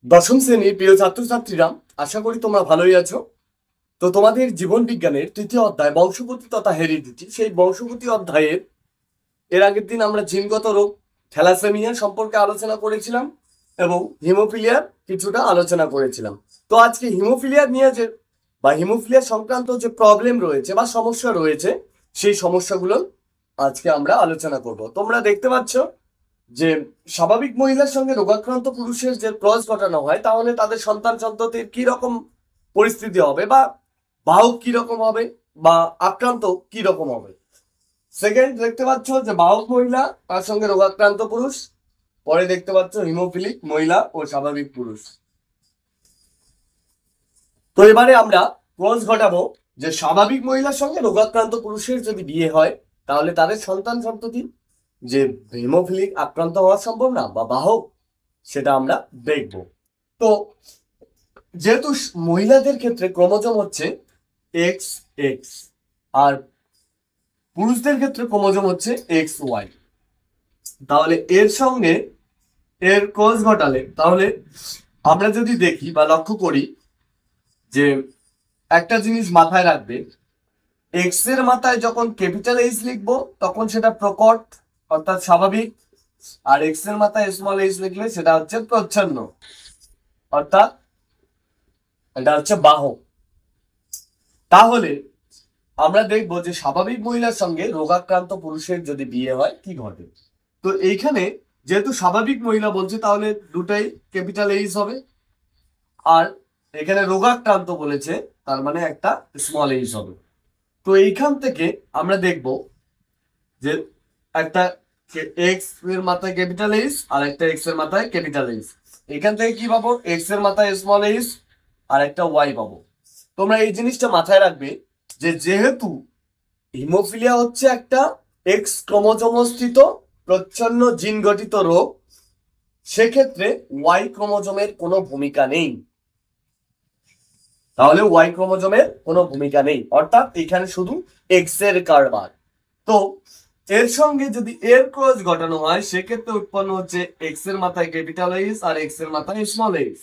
দশম শ্রেণীর প্রিয় ছাত্রছাত্রীরা, আশা করি তোমরা ভালোই আছো। তো তোমাদের জীবন বিজ্ঞানের তৃতীয় অধ্যায় বংশগতি তথা হেরিডিটি, সেই বংশগতি অধ্যায়ের এর আগের দিন আমরা জিনগত রোগ থ্যালাসেমিয়া সম্পর্কে আলোচনা করেছিলাম এবং হিমোফিলিয়ার কিছুটা আলোচনা করেছিলাম। তো আজকে হিমোফিলিয়া নিয়ে যে হিমোফিলিয়া সংক্রান্ত যে প্রবলেম রয়েছে বা সমস্যা রয়েছে, সেই সমস্যাগুলো আজকে আমরা আলোচনা করব। তোমরা দেখতে পাচ্ছ যে স্বাভাবিক মহিলার সঙ্গে রোগাক্রান্ত পুরুষের যে ক্রস ঘটানো হয়, তাহলে তাদের সন্তান সন্ততির কি রকম পরিস্থিতি হবে বা বাহক কি রকম হবে বা আক্রান্ত কি রকম হবে। সেকেন্ড দেখতে পাচ্ছ যে বাহক মহিলা তার সঙ্গে রোগাক্রান্ত পুরুষ, পরে দেখতে পাচ্ছ হিমোফিলিক মহিলা ও স্বাভাবিক পুরুষ। তো এবারে আমরা ক্রস ঘটাবো যে স্বাভাবিক মহিলার সঙ্গে রোগাক্রান্ত পুরুষের যদি বিয়ে হয়, তাহলে তাদের সন্তান সন্ততি যে হিমোফিলিক আক্রান্ত হওয়া সম্ভব না বা বাহক, সেটা আমরা দেখব। তো যেহেতু মহিলাদের ক্ষেত্রে ক্রোমোজোম হচ্ছে এক্স এক্স আর পুরুষদের ক্ষেত্রে ক্রোমোজোম হচ্ছে এক্স ওয়াই, তাহলে এর সঙ্গে এর ক্রস ঘটালে, তাহলে আমরা যদি দেখি বা লক্ষ্য করি যে একটা জিনিস মাথায় রাখবে, এক্স এর মাথায় যখন ক্যাপিটাল এইচ লিখবো তখন সেটা প্রকট অর্থাৎ স্বাভাবিক, আর এক্স এর মাথায় স্মল এইচ লিখলে সেটা হচ্ছে প্রচ্ছন্ন অর্থাৎ এটা হচ্ছে বাহক। তাহলে আমরা দেখবো যে স্বাভাবিক মহিলার সঙ্গে রোগাক্রান্ত পুরুষের যদি বিয়ে হয় কি ঘটে। তো এইখানে যেহেতু স্বাভাবিক মহিলা বলছে, তাহলে দুটাই ক্যাপিটাল এইচ হবে, আর এখানে রোগাক্রান্ত বলেছে তার মানে একটা স্মল এইচ হবে। তো এইখান থেকে আমরা দেখব যে একটা এক্স এর মাথায় ক্যাপিটাল এইচ আর একটা এক্স এর মাথায় ক্যাপিটাল এইচ, এখান থেকে কি পাবো, এক্স এর মাথায় স্মল এইচ আর একটা ওয়াই পাবো। তোমরা এই জিনিসটা মাথায় রাখবে যে যেহেতু হিমোফিলিয়া হচ্ছে একটা এক্স ক্রোমোজোমস্থিত প্রচ্ছন্ন জিন গঠিত রোগ, সেক্ষেত্রে ওয়াই ক্রোমোজোমের কোনো ভূমিকা নেই। তাহলে ওয়াই ক্রোমোজোমের কোনো ভূমিকা নেই, অর্থাৎ এখানে শুধু এক্স এর কারবার। তো এর সঙ্গে যদি এর ক্রস ঘটানো হয়, সেক্ষেত্রে উৎপন্ন হচ্ছে এক্স এর মাথায় ক্যাপিটাল এইচ আর এক্স এর মাথায় স্মল এইচ।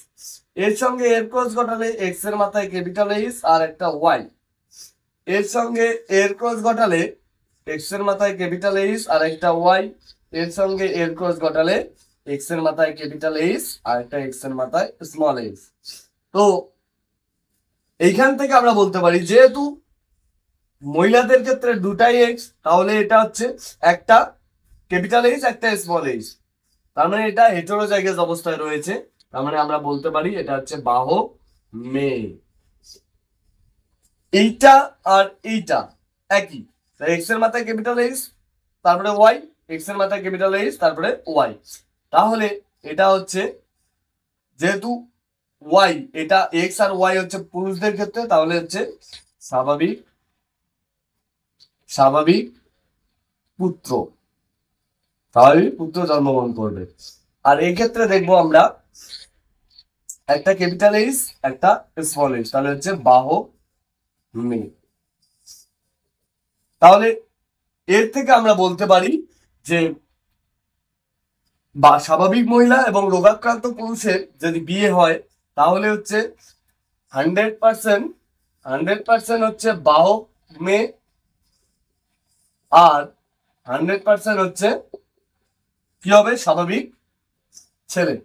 এর সঙ্গে এর ক্রস ঘটালে এক্স এর মাথায় ক্যাপিটাল এইচ আর একটা ওয়াই। এর সঙ্গে এর ক্রস ঘটালে এক্স এর মাথায় ক্যাপিটাল এইচ আর একটা ওয়াই। এর সঙ্গে এর ক্রস ঘটালে এক্স এর মাথায় ক্যাপিটাল এইচ আর একটা এক্স এর মাথায় স্মল এইচ। তো এইখান থেকে আমরা বলতে পারি যেহেতু মহিলাদের ক্ষেত্রে দুটাই এক্স, তাহলে এটা হচ্ছে একটা ক্যাপিটাল এইচ একটা স্মল এইচ, তার মানে এটা হেটেরোজাইগাস অবস্থায় রয়েছে। তার মানে আমরা বলতে পারি এটা হচ্ছে বাহক মেয়ে। এইটা আর এইটা একই, এক্স এর মাথায় ক্যাপিটাল এইচ তারপরে ওয়াই, এক্স এর মাথায় ক্যাপিটাল এইচ তারপরে ওয়াই। তাহলে এটা হচ্ছে যেহেতু ওয়াই, এটা এক্স আর ওয়াই হচ্ছে পুরুষদের ক্ষেত্রে, তাহলে হচ্ছে স্বাভাবিক স্বাভাবিক পুত্র, স্বাভাবিক পুত্র জন্মগ্রহণ করবে। আর এই ক্ষেত্রে দেখবো আমরা একটা ক্যাপিটাল এইচ একটা স্মল এইচ, তাহলে হচ্ছে বাহক মেয়ে। তাহলে এর থেকে আমরা বলতে পারি যে বা স্বাভাবিক মহিলা এবং রোগাক্রান্ত পুরুষের যদি বিয়ে হয়, তাহলে হচ্ছে 100% হচ্ছে বাহক মেয়ে আর 100% হচ্ছে কি হবে, স্বাভাবিক ছেলে,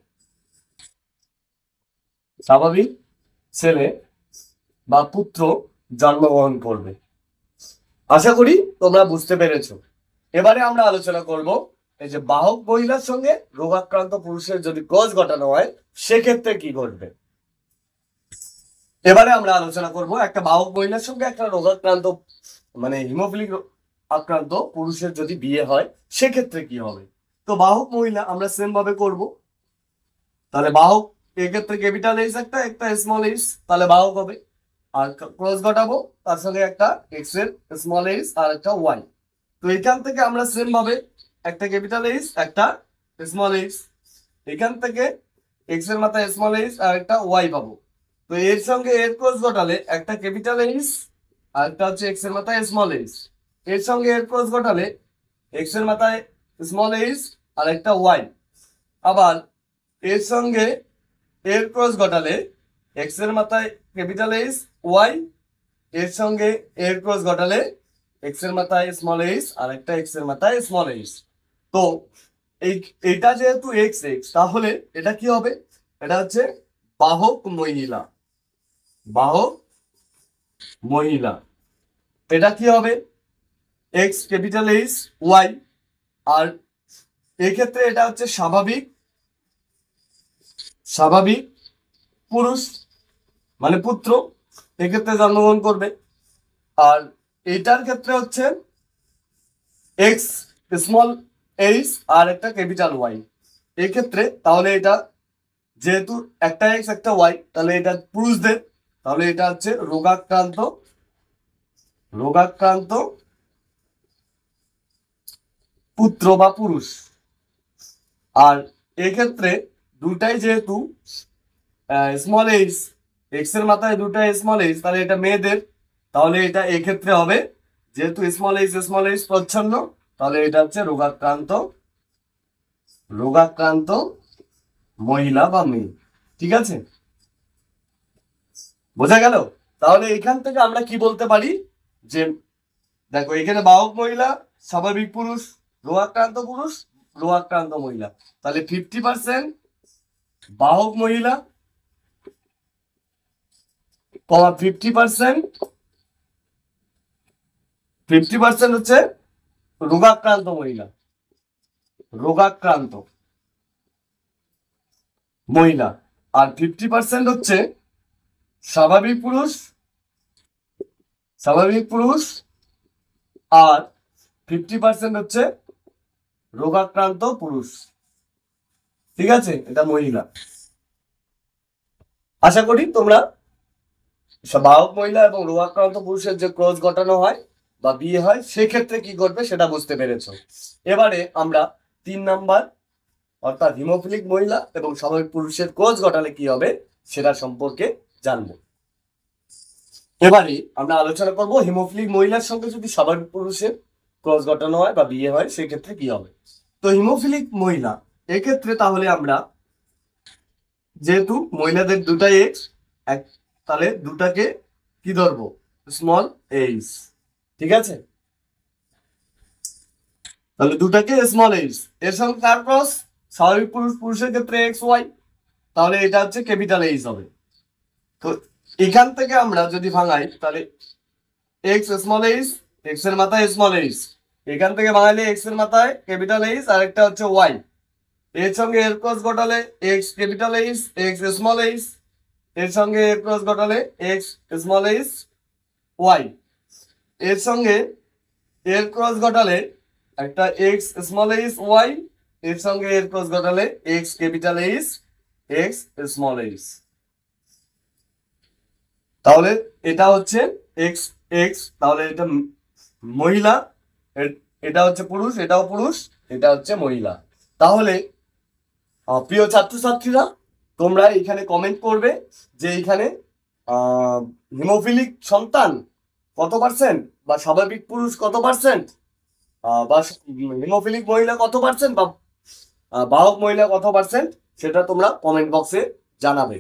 স্বাভাবিক ছেলে বা পুত্র জন্মগ্রহণ করবে। আশা করি তোমরা বুঝতে পেরেছো। এবারে আমরা আলোচনা করব এই যে বাহক মহিলার সঙ্গে রোগাক্রান্ত পুরুষের যদি ক্রস ঘটানো হয়, সেক্ষেত্রে কি ঘটবে। এবারে আমরা আলোচনা করব একটা বাহক মহিলার সঙ্গে একটা রোগাক্রান্ত হিমোফিলিক আক্রান্ত পুরুষের যদি বিয়ে হয়, সেক্ষেত্রে কি হবে। তো বাহক মহিলা আমরা সেম ভাবে করব। তাহলে বাহক এক্ষেত্রে ক্যাপিটাল এইচ একটা একটা স্মল এইচ, তাহলে বাহক হবে। আর ক্রস ঘটাবো তার সঙ্গে একটা এক্স এর স্মল এইচ আর একটা ওয়াই। তো এখান থেকে আমরা সেম ভাবে একটা ক্যাপিটাল এইচ একটা স্মল এইচ, এখান থেকে এক্স এর মাথায় স্মল এইচ আর একটা ওয়াই পাবো। তো এর সঙ্গে এর ক্রস ঘটালে একটা ক্যাপিটাল এইচ আর একটা হচ্ছে এক্স এর মাথায় স্মল এইচ। এর সঙ্গে এর ক্রস ঘটালে এক্স এর মাথায় স্মল এইচ আর একটা ওয়াই। আবার এর সঙ্গে এর ক্রস ঘটালে এক্স এর মাথায় ক্যাপিটাল এইচ, ওয়াই এর সঙ্গে এর ক্রস ঘটালে এক্স এর মাথায় স্মল এইচ আর একটা এক্স এর মাথায় স্মল এইচ। তো এইটা যেহেতু এক্স এক্স, তাহলে এটা কি হবে? এটা হচ্ছে বাহক মহিলা। বাহক মহিলা এটা কি হবে? এক্স ক্যাপিটাল এইচ ওয়াই, আর এক্ষেত্রে এটা হচ্ছে স্বাভাবিক স্বাভাবিক পুরুষ মানে পুত্র, এক্ষেত্রে জন্মগ্রহণ করবে। আর এটার ক্ষেত্রে হচ্ছে এক্স স্মল এইচ আর একটা ক্যাপিটাল ওয়াই। এক্ষেত্রে তাহলে এটা যেহেতু একটা এক্স একটা ওয়াই, তাহলে এটা পুরুষদের, তাহলে এটা হচ্ছে রোগাক্রান্ত রোগাক্রান্ত পুত্র বা পুরুষ। আর এক্ষেত্রে দুটাই যেহেতু স্মল এইচ, এক্স এর মাথায় দুটা স্মল এইচ, তাহলে এটা মেয়েদের, তাহলে এটা এক্ষেত্রে হবে যেহেতু স্মল এইচ প্রচ্ছন্ন, তাহলে এটা হচ্ছে রোগাক্রান্ত মহিলা বা মেয়ে। ঠিক আছে, বোঝা গেল? তাহলে এখান থেকে আমরা কি বলতে পারি যে দেখো এখানে বাহক মহিলা, স্বাভাবিক পুরুষ, রোগাক্রান্ত মহিলা, তাহলে 50% বাহক মহিলা, 50% হচ্ছে রোগাক্রান্ত মহিলা, আর 50% হচ্ছে স্বাভাবিক পুরুষ, আর 50% হচ্ছে রোগাক্রান্ত পুরুষ। ঠিক আছে, এটা মহিলা। আশা করি তোমরা বাহক মহিলা এবং রোগাক্রান্ত পুরুষের যে ক্রস ঘটানো হয় বা বিয়ে হয় সেক্ষেত্রে কি করবে সেটা বুঝতে পেরেছো। এবারে আমরা 3 নাম্বার অর্থাৎ হিমোফিলিক মহিলা এবং স্বাভাবিক পুরুষের ক্রস ঘটালে কি হবে সেটা সম্পর্কে জানবো। এবারে আমরা আলোচনা করব হিমোফিলিক মহিলার সঙ্গে যদি স্বাভাবিক পুরুষের ক্রস ঘটানো হয় বা বিয়ে হয় সেক্ষেত্রে কি হবে। তো হিমোফিলিক মহিলা এক্ষেত্রে তাহলে আমরা যেহেতু মহিলাদের দুটাই এক্স, তাহলে দুটাকে কি ধরবো? Small H. ঠিক আছে, তাহলে দুটাকে স্মল এইচ, এর সঙ্গে কার ক্রস? স্বাভাবিক পুরুষের ক্ষেত্রে এক্স ওয়াই, তাহলে এটা হচ্ছে ক্যাপিটাল এইচ হবে। তো এখান থেকে আমরা যদি ভাঙাই তাহলে এক্স স্মল এইচ, এক্স এর মাথায় স্মল এইচ, এখান থেকে ভাঙালে এক্স এর মাথায় ক্যাপিটাল এইচ আর একটা হচ্ছে ওয়াই, এর সঙ্গে এর ক্রস ঘটালে X capital H X small H, এর সঙ্গে এর ক্রস ঘটালে এক্স স্মল এইচ ওয়াই, এর সঙ্গে এর ক্রস ঘটালে একটা এক্স স্মল এইচ ওয়াই, এর সঙ্গে এর ক্রস ঘটালে X capital H X small H. তাহলে এটা হচ্ছে এক্স এক্স, তাহলে এটা মহিলা, এটা হচ্ছে পুরুষ, এটাও পুরুষ, এটা হচ্ছে মহিলা। তাহলে প্রিয় ছাত্রছাত্রীরা তোমরা এখানে কমেন্ট করবে যে এখানে হিমোফিলিক সন্তান কত পার্সেন্ট বা স্বাভাবিক পুরুষ কত পার্সেন্ট বা হিমোফিলিক মহিলা কত পার্সেন্ট বা বাহক মহিলা কত পার্সেন্ট সেটা তোমরা কমেন্ট বক্সে জানাবে।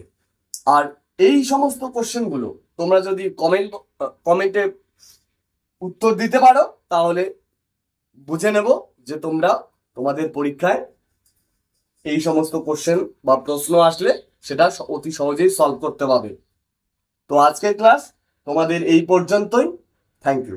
আর এই সমস্ত কোশ্চেনগুলো তোমরা যদি কমেন্টে উত্তর দিতে পারো তাহলে বুঝে নেব যে তোমরা তোমাদের পরীক্ষায় এই সমস্ত কোশ্চেন বা প্রশ্ন আসলে সেটা অতি সহজেই সলভ করতে পারবে। তো আজকের ক্লাস তোমাদের এই পর্যন্তই। Thank you.